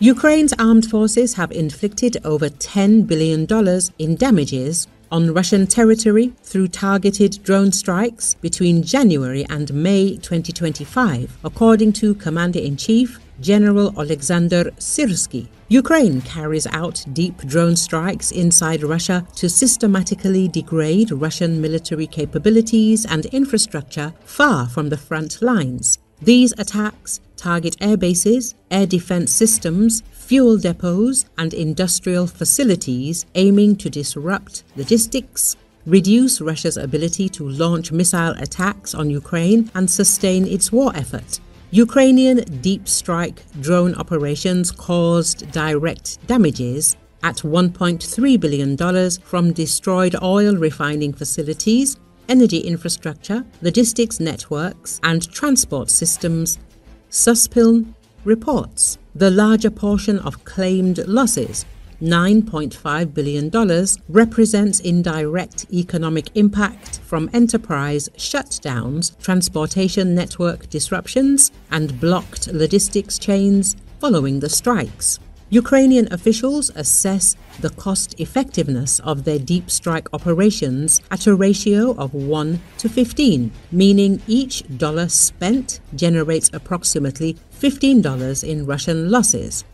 Ukraine's armed forces have inflicted over $10 billion in damages on Russian territory through targeted drone strikes between January and May 2025, according to Commander-in-Chief General Oleksandr Syrskyi. Ukraine carries out deep drone strikes inside Russia to systematically degrade Russian military capabilities and infrastructure far from the front lines. These attacks target airbases, air defense systems, fuel depots, and industrial facilities, aiming to disrupt logistics, reduce Russia's ability to launch missile attacks on Ukraine, and sustain its war effort. Ukrainian DeepStrike drone operations caused direct damages at $1.3 billion from destroyed oil refining facilities, energy infrastructure, logistics networks, and transport systems, Suspilne reports. The larger portion of claimed losses, $9.5 billion, represents indirect economic impact from enterprise shutdowns, transportation network disruptions, and blocked logistics chains following the strikes. Ukrainian officials assess the cost-effectiveness of their deep strike operations at a ratio of 1 to 15, meaning each dollar spent generates approximately $15 in Russian losses.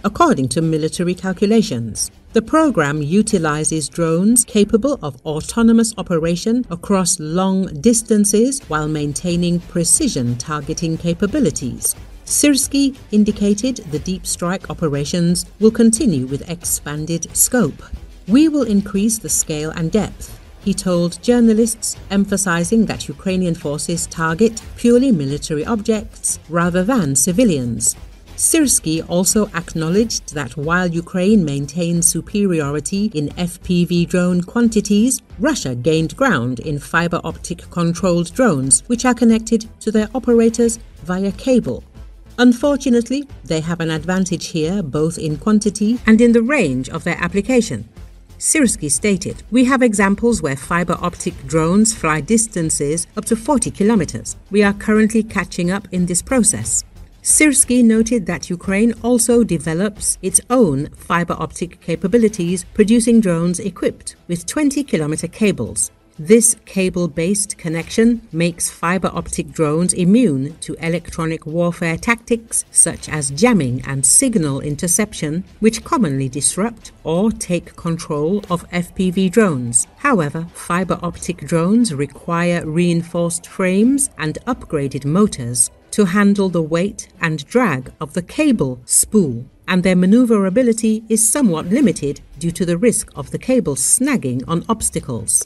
According to military calculations, the program utilizes drones capable of autonomous operation across long distances while maintaining precision targeting capabilities. Syrskyi indicated the deep strike operations will continue with expanded scope. "We will increase the scale and depth," he told journalists, emphasizing that Ukrainian forces target purely military objects rather than civilians. Syrskyi also acknowledged that while Ukraine maintains superiority in FPV drone quantities, Russia gained ground in fiber optic controlled drones, which are connected to their operators via cable. Unfortunately, they have an advantage here both in quantity and in the range of their application. Syrskyi stated, "We have examples where fiber optic drones fly distances up to 40 kilometers. We are currently catching up in this process." Syrskyi noted that Ukraine also develops its own fiber optic capabilities, producing drones equipped with 20-kilometer cables. This cable-based connection makes fiber optic drones immune to electronic warfare tactics such as jamming and signal interception, which commonly disrupt or take control of FPV drones. However, fiber optic drones require reinforced frames and upgraded motors to handle the weight and drag of the cable spool, and their maneuverability is somewhat limited due to the risk of the cable snagging on obstacles.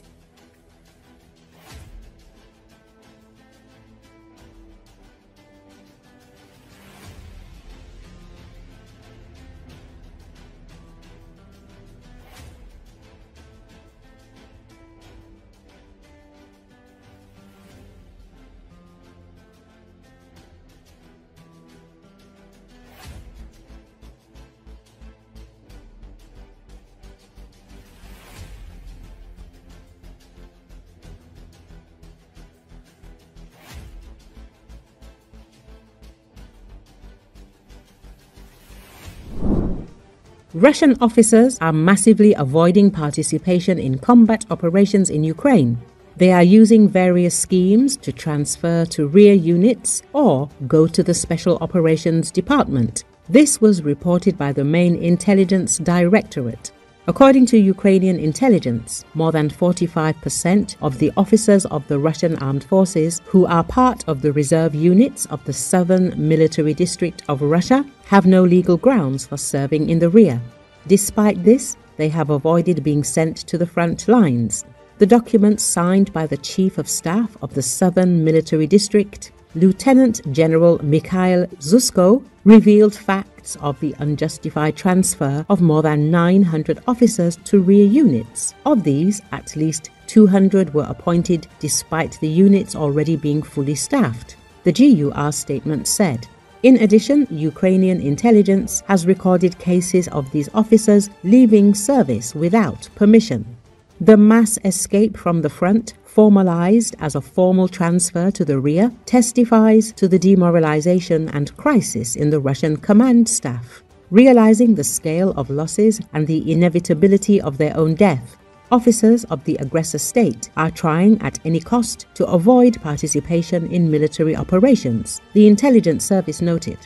Russian officers are massively avoiding participation in combat operations in Ukraine. They are using various schemes to transfer to rear units or go to the Special Operations Department. This was reported by the main intelligence directorate. According to Ukrainian intelligence, more than 45% of the officers of the Russian armed forces who are part of the reserve units of the Southern Military District of Russia have no legal grounds for serving in the rear. Despite this, they have avoided being sent to the front lines. The document signed by the Chief of Staff of the Southern Military District, Lieutenant General Mikhail Zusko, revealed facts of the unjustified transfer of more than 900 officers to rear units. Of these, at least 200 were appointed despite the units already being fully staffed, the GUR statement said. In addition, Ukrainian intelligence has recorded cases of these officers leaving service without permission. The mass escape from the front, formalized as a formal transfer to the rear, testifies to the demoralization and crisis in the Russian command staff. Realizing the scale of losses and the inevitability of their own death, officers of the aggressor state are trying at any cost to avoid participation in military operations, the intelligence service noted.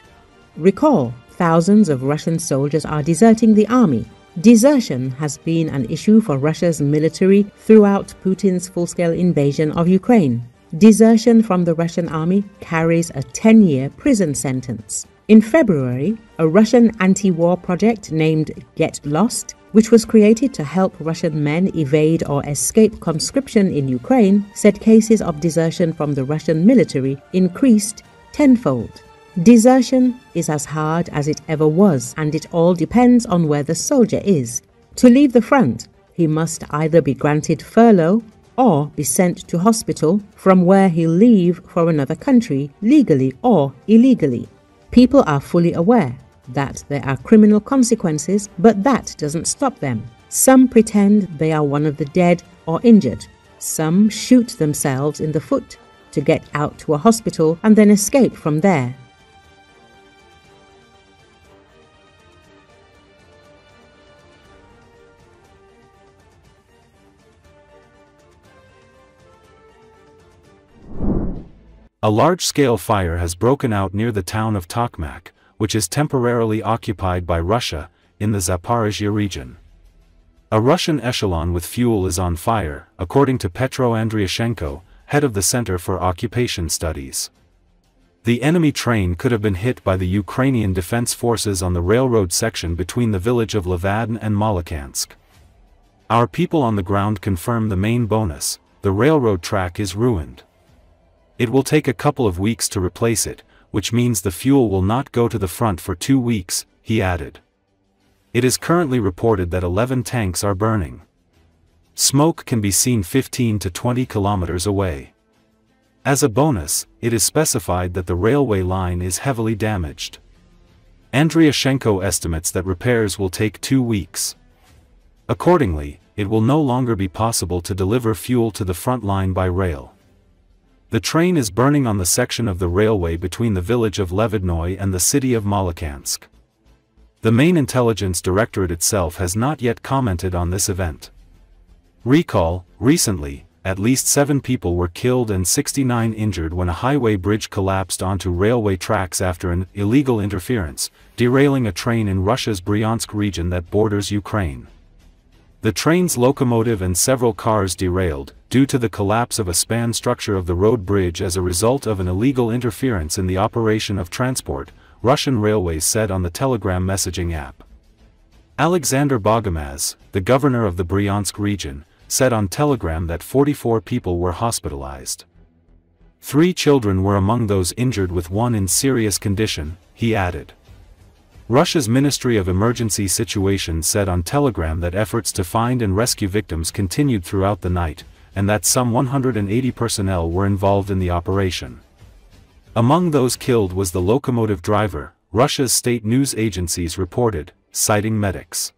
Recall, thousands of Russian soldiers are deserting the army. Desertion has been an issue for Russia's military throughout Putin's full-scale invasion of Ukraine. Desertion from the Russian army carries a 10-year prison sentence. In February, a Russian anti-war project named Get Lost, which was created to help Russian men evade or escape conscription in Ukraine, said cases of desertion from the Russian military increased tenfold. Desertion is as hard as it ever was, and it all depends on where the soldier is. To leave the front, he must either be granted furlough or be sent to hospital, from where he'll leave for another country, legally or illegally. People are fully aware that there are criminal consequences, but that doesn't stop them. Some pretend they are one of the dead or injured. Some shoot themselves in the foot to get out to a hospital and then escape from there. A large-scale fire has broken out near the town of Tokmak, which is temporarily occupied by Russia, in the Zaporizhzhia region. A Russian echelon with fuel is on fire, according to Petro Andriashenko, head of the Center for Occupation Studies. The enemy train could have been hit by the Ukrainian defense forces on the railroad section between the village of Levadin and Molokhansk. Our people on the ground confirm the main bonus: the railroad track is ruined. It will take a couple of weeks to replace it, which means the fuel will not go to the front for 2 weeks, he added. It is currently reported that 11 tanks are burning. Smoke can be seen 15 to 20 kilometers away. As a bonus, it is specified that the railway line is heavily damaged. Andriashenko estimates that repairs will take 2 weeks. Accordingly, it will no longer be possible to deliver fuel to the front line by rail. The train is burning on the section of the railway between the village of Levidnoy and the city of Molokhansk. The main intelligence directorate itself has not yet commented on this event. Recall, recently, at least 7 people were killed and 69 injured when a highway bridge collapsed onto railway tracks after an illegal interference, derailing a train in Russia's Bryansk region that borders Ukraine. The train's locomotive and several cars derailed, due to the collapse of a span structure of the road bridge as a result of an illegal interference in the operation of transport, Russian Railways said on the Telegram messaging app. Oleksandr Bogomaz, the governor of the Bryansk region, said on Telegram that 44 people were hospitalized. 3 children were among those injured, with 1 in serious condition, he added. Russia's Ministry of Emergency Situations said on Telegram that efforts to find and rescue victims continued throughout the night, and that some 180 personnel were involved in the operation. Among those killed was the locomotive driver, Russia's state news agencies reported, citing medics.